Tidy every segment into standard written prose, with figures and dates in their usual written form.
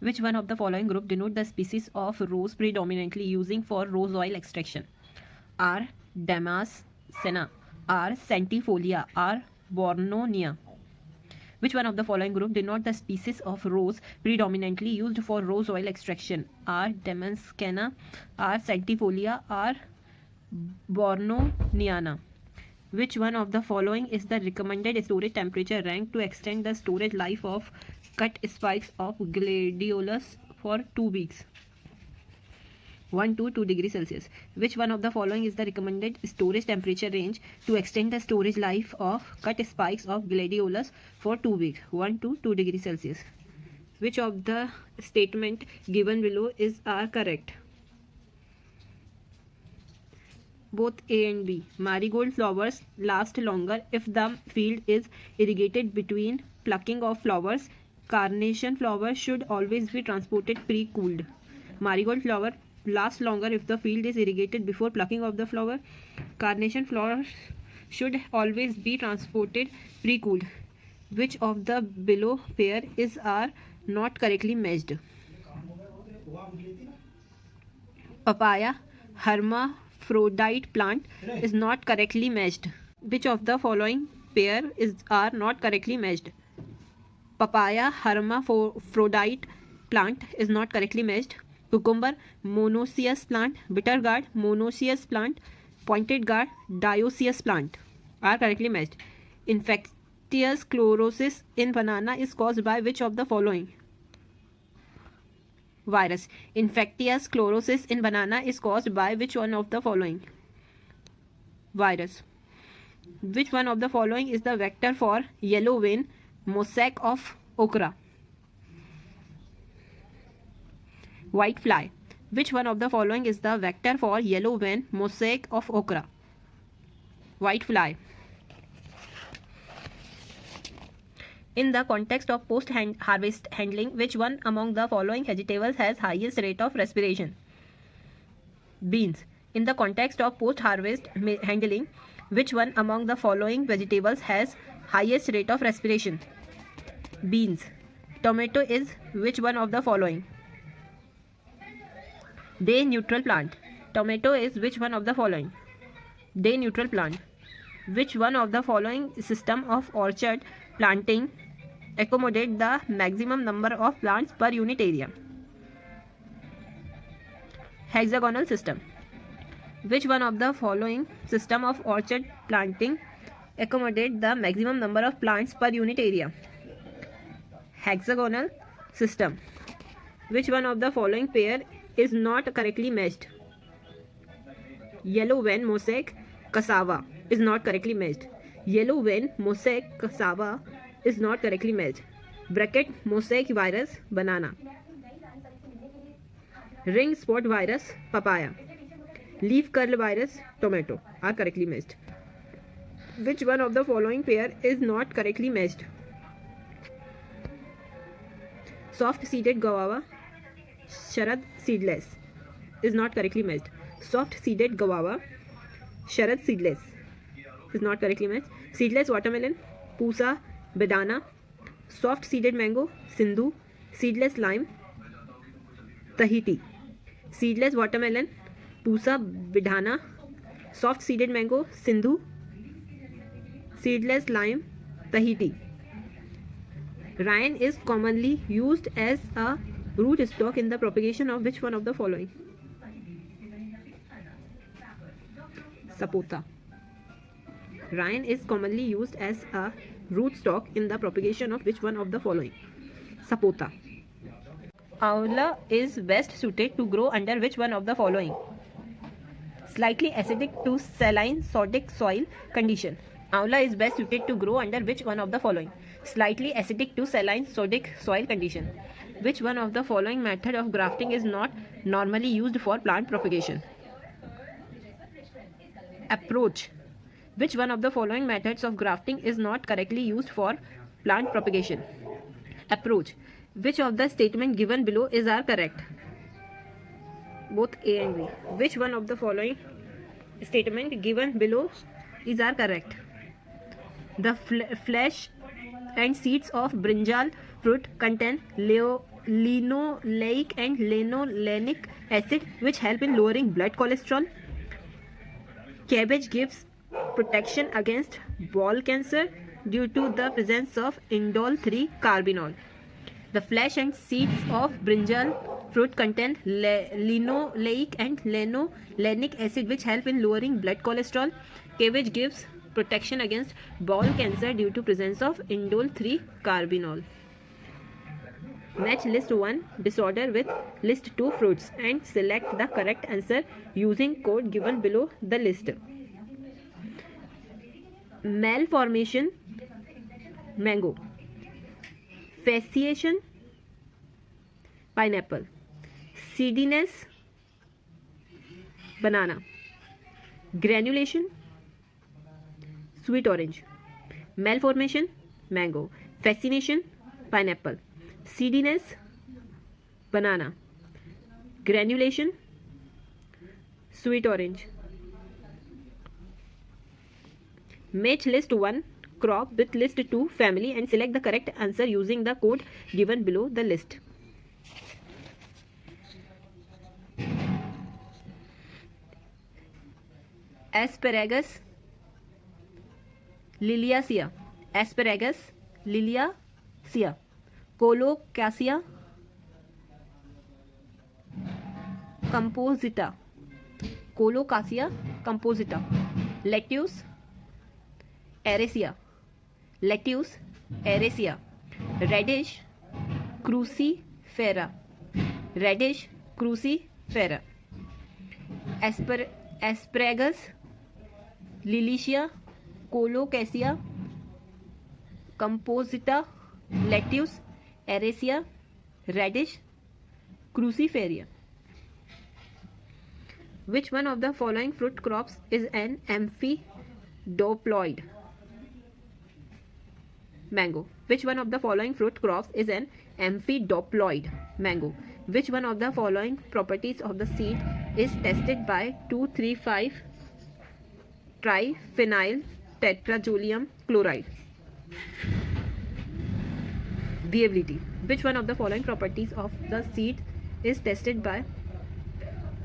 Which one of the following group denote the species of rose predominantly using for rose oil extraction? R. Damascena, R. centifolia, R. Bornonia. Which one of the following group denote the species of rose predominantly used for rose oil extraction? R. Damascena, R. centifolia, R. Bornoniana. Which one of the following is the recommended storage temperature rank to extend the storage life of cut spikes of gladiolus for 2 weeks? 1 to 2 degrees Celsius. Which one of the following is the recommended storage temperature range to extend the storage life of cut spikes of gladiolus for 2 weeks? 1 to 2 degrees Celsius. Which of the statement given below are correct? Both A and B. Marigold flowers last longer if the field is irrigated between plucking of flowers. Carnation flower should always be transported pre-cooled. Marigold flower lasts longer if the field is irrigated before plucking of the flower. Carnation flowers should always be transported pre-cooled. Which of the below pair are not correctly matched? Papaya hermaphrodite plant is not correctly matched. Which of the following pair are not correctly matched? Papaya hermaphrodite plant is not correctly matched. Cucumber monoecious plant, bitter gourd monoecious plant, pointed gourd dioecious plant are correctly matched. Infectious chlorosis in banana is caused by which of the following? Virus. Infectious chlorosis in banana is caused by which one of the following? Virus. Which one of the following is the vector for yellow vein mosaic of okra? White fly. Which one of the following is the vector for yellow vein mosaic of okra? White fly. In the context of post-harvest handling, which one among the following vegetables has highest rate of respiration? Beans. In the context of post-harvest handling, which one among the following vegetables has highest rate of respiration? Beans. Tomato is which one of the following? Day neutral plant. Tomato is which one of the following? Day neutral plant. Which one of the following system of orchard planting accommodate the maximum number of plants per unit area? Hexagonal system. Which one of the following system of orchard planting accommodate the maximum number of plants per unit area? Hexagonal system. Which one of the following pair is not correctly matched? Yellow vein mosaic cassava is not correctly matched. Yellow vein mosaic cassava is not correctly matched. Bracket mosaic virus banana. Ring spot virus papaya. Leaf curl virus tomato are correctly matched. Which one of the following pair is not correctly matched? Soft seeded guava Sharad seedless is not correctly matched. Soft seeded guava Sharad seedless is not correctly matched. Seedless watermelon Pusa bedana. Soft seeded mango Sindhu. Seedless lime Tahiti. Seedless watermelon Pusa bedana. Soft seeded mango Sindhu. Seedless lime Tahiti. Ryan is commonly used as a root stock in the propagation of which one of the following? Sapota. Ryan is commonly used as a root stock in the propagation of which one of the following? Sapota. Aula is best suited to grow under which one of the following? Slightly acidic to saline sodic soil condition. Aula is best suited to grow under which one of the following? Slightly acidic to saline sodic soil condition. Which one of the following method of grafting is not normally used for plant propagation? Approach. Which one of the following methods of grafting is not correctly used for plant propagation? Approach. Which of the statement given below are correct? Both A and B. Which one of the following statement given below are correct? The flesh and seeds of brinjal fruit contain linoleic and linolenic acid, which help in lowering blood cholesterol. Cabbage gives protection against bowel cancer due to the presence of indole 3 carbinol. The flesh and seeds of brinjal fruit contain linoleic and linolenic acid, which help in lowering blood cholesterol. Cabbage gives protection against bowel cancer due to presence of indole 3 carbinol. Match list 1 disorder with list 2 fruits and select the correct answer using code given below the list. Malformation, mango. Fasciation, pineapple. Seediness, banana. Granulation, sweet orange. Malformation, mango. Fascination, pineapple. Seediness, banana. Granulation, sweet orange. Match list 1 crop with list 2 family and select the correct answer using the code given below the list. Asparagus liliaceae. Asparagus liliaceae. Colocasia composita. Colocasia composita. Lettuce Eracea. Lettuce Eracea. Radish crucifera. Radish crucifera. Asparagus liliaceae. Colocasia composita. Lettuce Eracea. Radish cruciferia. Which one of the following fruit crops is an amphidoploid? Mango. Which one of the following fruit crops is an amphidoploid? Mango. Which one of the following properties of the seed is tested by 2,3,5 triphenyl tetrazoline chloride? Viability. Which one of the following properties of the seed is tested by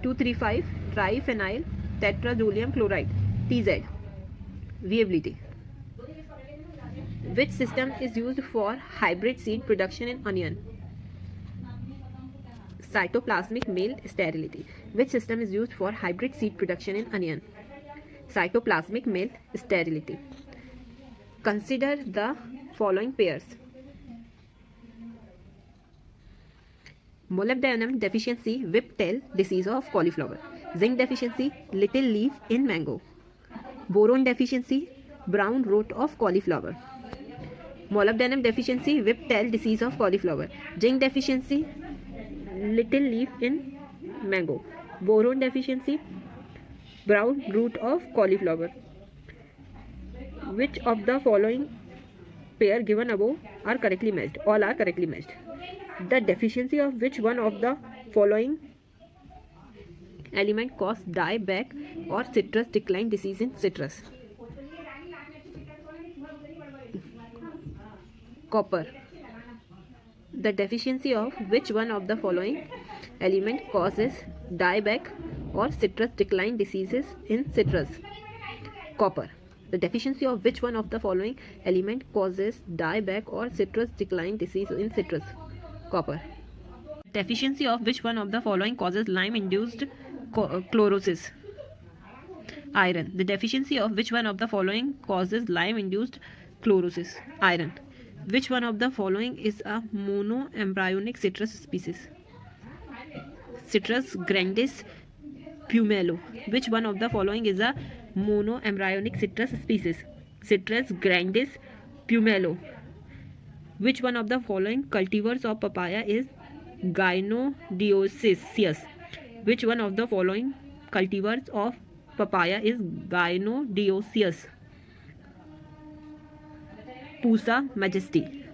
2,3,5 triphenyl tetrazoline chloride? TZ. Viability. Which system is used for hybrid seed production in onion? Cytoplasmic male sterility. Which system is used for hybrid seed production in onion? Cytoplasmic male sterility. Consider the following pairs. Molybdenum deficiency, whiptail disease of cauliflower. Zinc deficiency, little leaf in mango. Boron deficiency, brown root of cauliflower. Molybdenum deficiency, whiptail disease of cauliflower. Zinc deficiency, little leaf in mango. Boron deficiency, brown root of cauliflower. Which of the following pair given above are correctly matched? All are correctly matched. The deficiency of which one of the following element cause dieback or citrus decline disease in citrus? Copper. The deficiency of which one of the following element causes dieback or citrus decline diseases in citrus? Copper. The deficiency of which one of the following element causes dieback or citrus decline disease in citrus? Copper. Deficiency of which one of the following causes Lyme-induced chlorosis? Iron. The deficiency of which one of the following causes Lyme-induced chlorosis? Iron. Which one of the following is a monoembryonic citrus species? Citrus grandis pumelo. Which one of the following is a monoembryonic citrus species? Citrus grandis pumelo. Which one of the following cultivars of papaya is Gynodioecious? Which one of the following cultivars of papaya is Gynodioecious? Pusa majesty.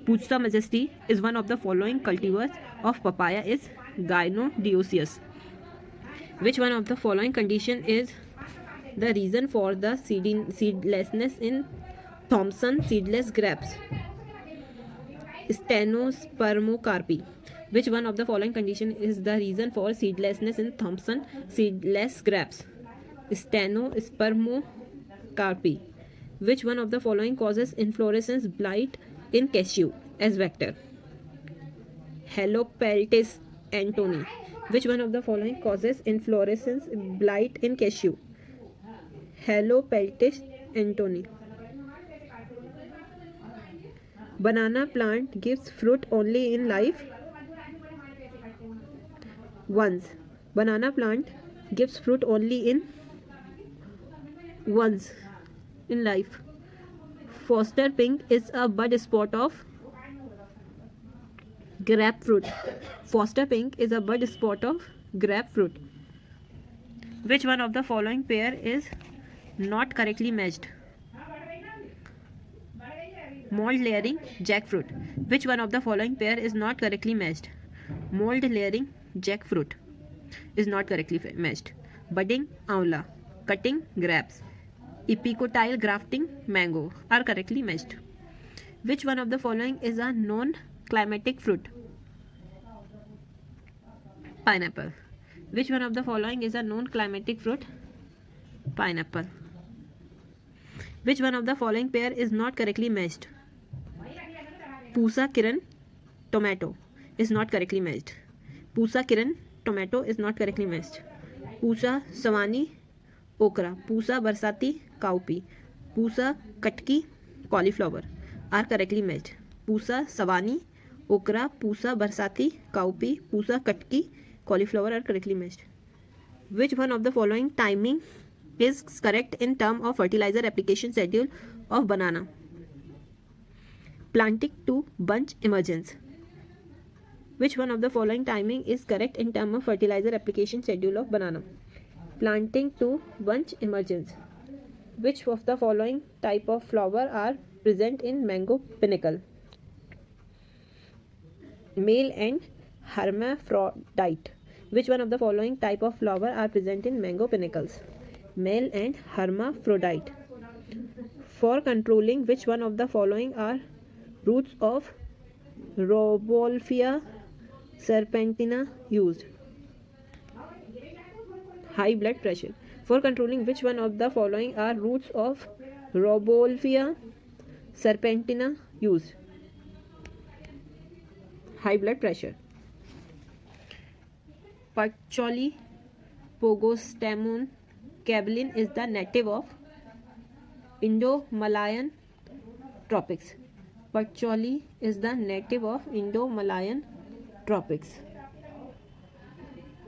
Pusa majesty is one of the following cultivars of papaya is Gynodioecious. Which one of the following condition is the reason for the seedlessness in Thompson seedless grapes? Stenospermocarpy. Which one of the following condition is the reason for seedlessness in Thompson seedless grapes? Stenospermocarpi. Which one of the following causes inflorescence blight in cashew as vector? Helopeltis antoni. Which one of the following causes inflorescence blight in cashew? Helopeltis antoni. Banana plant gives fruit only in life once. Banana plant gives fruit only in once in life. Foster pink is a bud spot of grapefruit. Foster pink is a bud spot of grapefruit. Which one of the following pair is not correctly matched? Mold layering jackfruit. Which one of the following pair is not correctly matched? Mold layering jackfruit is not correctly matched. Budding aula, cutting grapes, epicotyle grafting mango are correctly matched. Which one of the following is a non-climatic fruit? Pineapple. Which one of the following is a non-climatic fruit? Pineapple. Which one of the following pair is not correctly matched? Pusa Kiran tomato is not correctly matched. Pusa Kiran tomato is not correctly matched. Pusa Savani okra, Pusa Barsati cowpea, Pusa Katki cauliflower are correctly matched. Pusa Savani okra, Pusa Barsati cowpea, Pusa Katki cauliflower are correctly matched. Which one of the following timing is correct in term of fertilizer application schedule of banana? Planting to bunch emergence. Which one of the following timing is correct in term of fertilizer application schedule of banana? Planting to bunch emergence. Which of the following type of flower are present in mango pinnacle? Male and hermaphrodite. Which one of the following type of flower are present in mango pinnacles? Male and hermaphrodite. For controlling which one of the following are roots of Rauvolfia serpentina used? High blood pressure. For controlling which one of the following are roots of Rauvolfia serpentina used? High blood pressure. Patchouli pogostemon cabelin is the native of Indo-Malayan tropics. Patchouli is the native of Indo-Malayan tropics.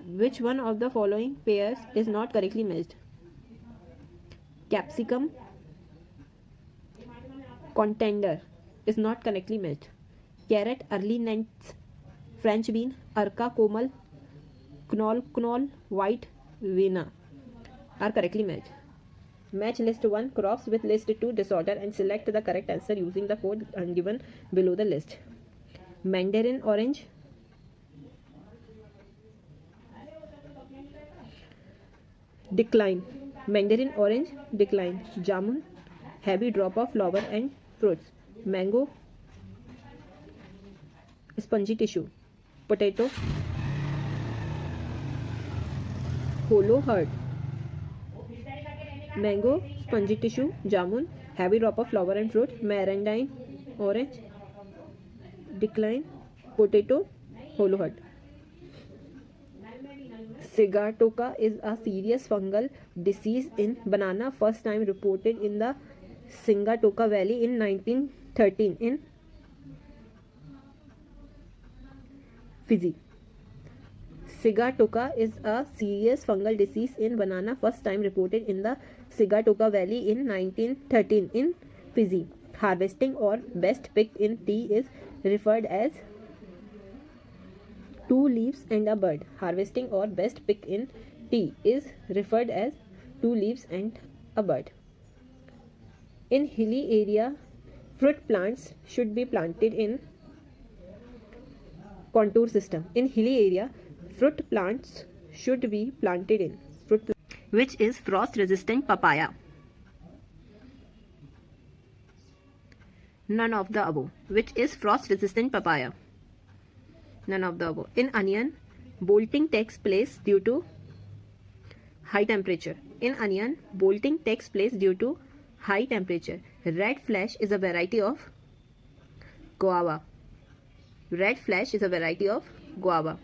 Which one of the following pairs is not correctly matched? Capsicum contender is not correctly matched. Carrot early nets, French bean, Arka komal, knoll white vena are correctly matched. Match list 1 crops with list 2 disorder and select the correct answer using the code given below the list. Mandarin orange, decline. Mandarin orange, decline. Jamun, heavy drop of flower and fruits. Mango, spongy tissue. Potato, hollow heart. Mango, spongy tissue. Jamun, heavy drop of flower and fruit. Mandarin orange, decline. Potato, hollow heart. Sigatoka is a serious fungal disease in banana, first time reported in the Sigatoka Valley in 1913 in Fiji. Sigatoka is a serious fungal disease in banana, first time reported in the Sigatoka Valley in 1913 in Fiji. Harvesting or best picked in tea is referred as two leaves and a bud. Harvesting or best pick in tea is referred as two leaves and a bud. In hilly area, fruit plants should be planted in contour system. In hilly area, fruit plants should be planted in which is frost resistant papaya. None of the above. Which is frost resistant papaya? None of the above. In onion, bolting takes place due to high temperature. In onion, bolting takes place due to high temperature. Red flesh is a variety of guava. Red flesh is a variety of guava.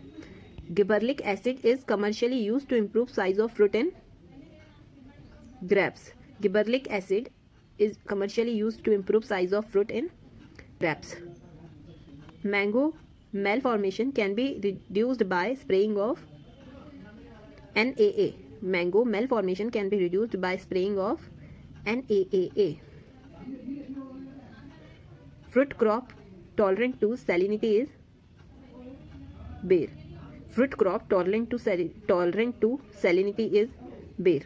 Gibberellic acid is commercially used to improve size of fruit in grapes. Gibberellic acid is commercially used to improve size of fruit in grapes. Mango malformation can be reduced by spraying of NAA. Mango malformation can be reduced by spraying of NAAA. Fruit crop tolerant to salinity is bear. Fruit crop tolerant to salinity is bear.